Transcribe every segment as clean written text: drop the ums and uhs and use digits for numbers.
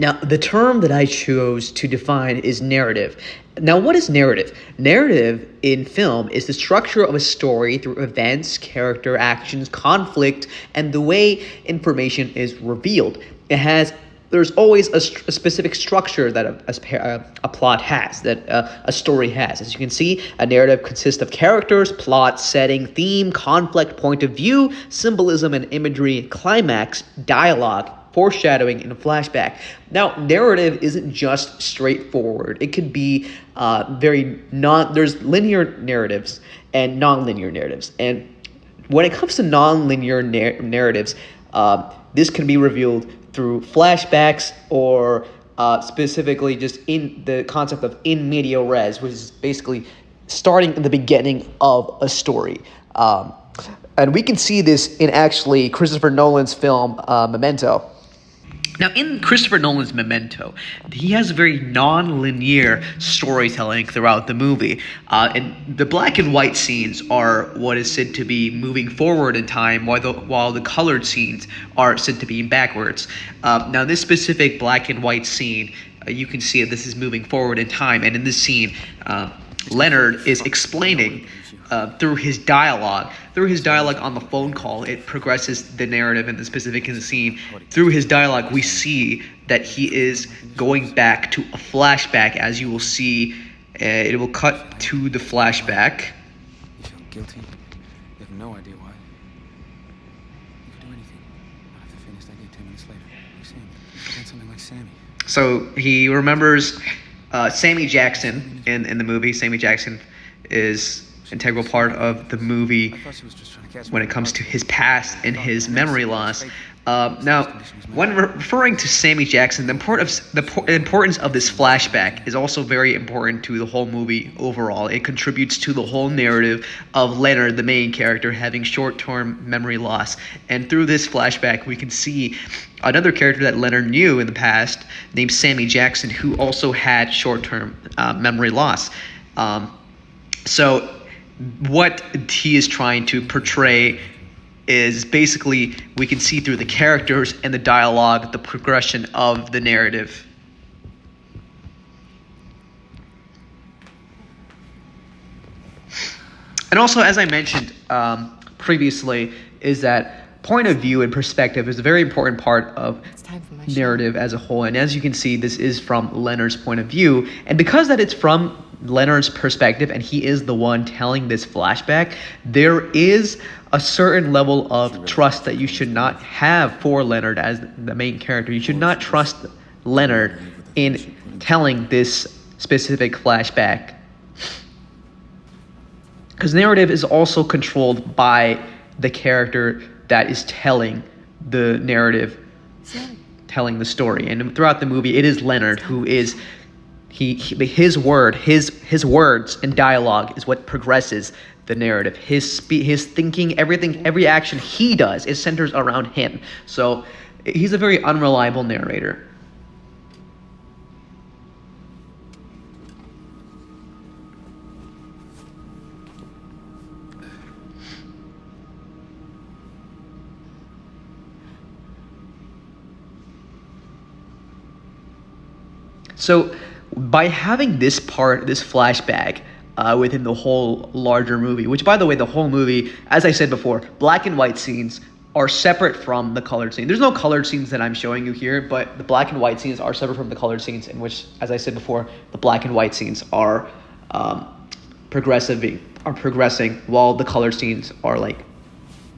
Now, the term that I chose to define is narrative. Now, what is narrative? Narrative in film is the structure of a story through events, character, actions, conflict, and the way information is revealed. There's always a specific structure that a plot has, that a story has. As you can see, a narrative consists of characters, plot, setting, theme, conflict, point of view, symbolism and imagery, climax, dialogue, foreshadowing, and flashback. Now, narrative isn't just straightforward. It could be there's linear narratives and non-linear narratives. And when it comes to non-linear narratives, this can be revealed through flashbacks or specifically just in the concept of in medio res, which is basically starting in the beginning of a story. And we can see this in actually Christopher Nolan's film Memento. Now, in Christopher Nolan's Memento, he has a very non-linear storytelling throughout the movie. And the black and white scenes are what is said to be moving forward in time, while the colored scenes are said to be backwards. Now, this specific black and white scene, you can see that this is moving forward in time. And in this scene, Leonard is explaining through his dialogue on the phone call. It progresses the narrative in the specific in the scene. Through his dialogue, we see that he is going back to a flashback. As you will see, it will cut to the flashback. You feel guilty? You have no idea why. You could do anything. Not if they finished that gate 10 minutes later. Like Sammy. You done something like Sammy. So he remembers Sammy Jackson in the movie. Sammy Jackson is integral part of the movie when it comes to his past and his memory loss. Now, when referring to Sammy Jackson, the importance of this flashback is also very important to the whole movie overall. It contributes to the whole narrative of Leonard, the main character, having short-term memory loss. And through this flashback, we can see another character that Leonard knew in the past, named Sammy Jackson, who also had short-term memory loss. So what he is trying to portray is basically, we can see through the characters and the dialogue, the progression of the narrative. And also, as I mentioned previously, is that point of view and perspective is a very important part of narrative as a whole. And as you can see, this is from Leonard's point of view. And because that it's from Leonard's perspective and he is the one telling this flashback, there is a certain level of trust that you should not have for Leonard as the main character. You should not trust Leonard in telling this specific flashback, because narrative is also controlled by the character that is telling the narrative, telling the story. And throughout the movie, it is Leonard who is his words and dialogue is what progresses the narrative. His thinking, everything, every action he does is centers around him. So he's a very unreliable narrator. So by having this flashback within the whole larger movie, which, by the way, the whole movie, as I said before, black and white scenes are separate from the colored scene. There's no colored scenes that I'm showing you here, but the black and white scenes are separate from the colored scenes, in which, as I said before, the black and white scenes are progressing, while the colored scenes are like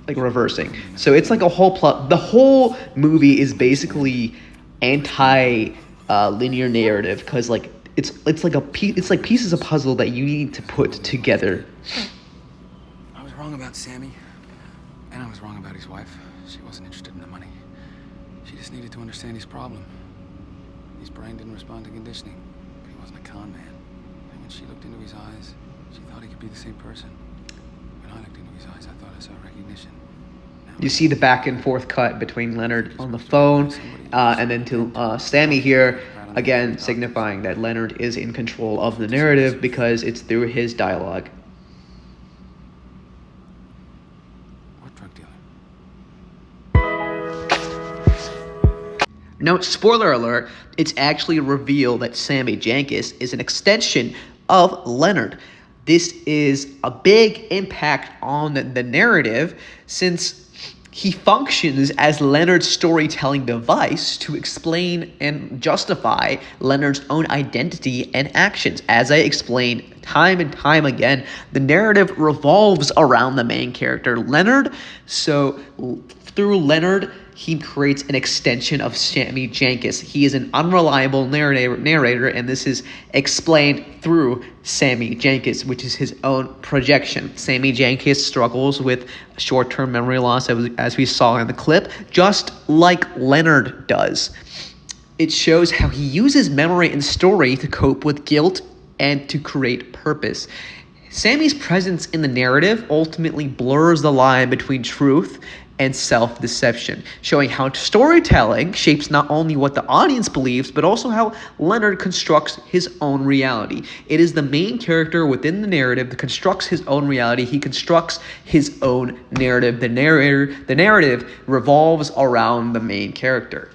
reversing. So it's like a whole plot. The whole movie is basically linear narrative, because it's like pieces of puzzle that you need to put together. I was wrong about Sammy, and I was wrong about his wife. She wasn't interested in the money. She just needed to understand his problem. His brain didn't respond to conditioning, but he wasn't a con man. And when she looked into his eyes, she thought he could be the same person. When I looked into his eyes, I thought I saw recognition. You see the back and forth cut between Leonard on the phone and then to Sammy here, again signifying that Leonard is in control of the narrative because it's through his dialogue. What drug dealer? Now, spoiler alert, it's actually revealed that Sammy Jenkins is an extension of Leonard. This is a big impact on the narrative since he functions as Leonard's storytelling device to explain and justify Leonard's own identity and actions. As I explained time and time again, the narrative revolves around the main character, Leonard. So through Leonard, he creates an extension of Sammy Jenkins. He is an unreliable narrator, and this is explained through Sammy Jenkins, which is his own projection. Sammy Jenkins struggles with short-term memory loss, as we saw in the clip, just like Leonard does. It shows how he uses memory and story to cope with guilt and to create purpose. Sammy's presence in the narrative ultimately blurs the line between truth and self-deception, showing how storytelling shapes not only what the audience believes, but also how Leonard constructs his own reality. It is the main character within the narrative that constructs his own reality. He constructs his own narrative. The narrative revolves around the main character.